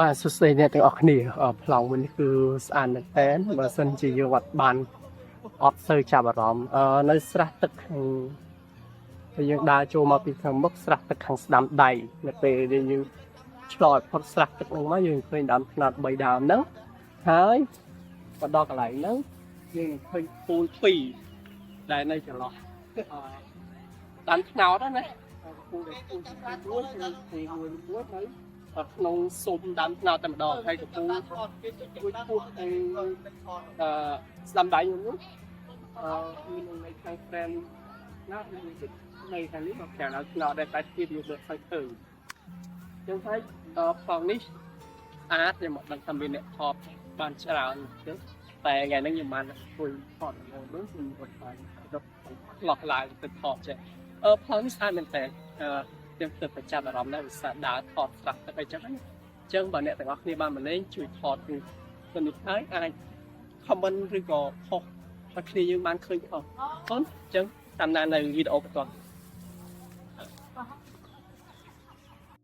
បាទសួស្តីអ្នកទាំងអស់គ្នាប្លង់វិញគឺស្អាតមែនតើបើសិនជាយើងអត់បានអត់សូវចាប់អារម្មណ៍នៅស្រះទឹកខាងយើងដើរចូលមកពីខាងមុខស្រះទឹកខាងស្ដាំដៃនៅពេលដែលយើងឆ្លងផុតស្រះទឹកហ្នឹងមកយើងឃើញដើមថ្នោត3ដើមហ្នឹងហើយមកដល់កន្លែងហ្នឹងយើងឃើញពូល2ដែលនៅចន្លោះដើមថ្នោតណាពូលដែលពូលមួយគឺមួយទៅក្នុងស៊ុំដើមថ្នោតតែម្ដងហើយកំពុងជួយពោះទៅស្ដាំដៃនោះគឺនៅខាងក្រែមណាគឺនៅខាងនេះមកខាងដើមថ្នោតដែលតែទៀតយកទៅឲ្យទៅចឹងហើយផងនេះអាចតែមកដឹងថាមានអ្នកថតបានច្រើនចឹងតែថ្ងៃហ្នឹងខ្ញុំបានជួយថតនោះគឺគាត់បានទៅឆ្លោះឡើងទៅថតចេះផងនេះស្អាតមែនតើយើងទៅប្រចាំអារម្មណ៍ដែរវិសាដើរថតស្រះទឹកអីចឹងអញ្ចឹងបើអ្នកទាំងអស់គ្នាបានមកលេងជួយថតគឺទៅនេះហើយអាច comment ឬក៏ផុសឲ្យគ្នាយើងបានឃើញផងអញ្ចឹងតាមដាននៅវីដេអូបន្ត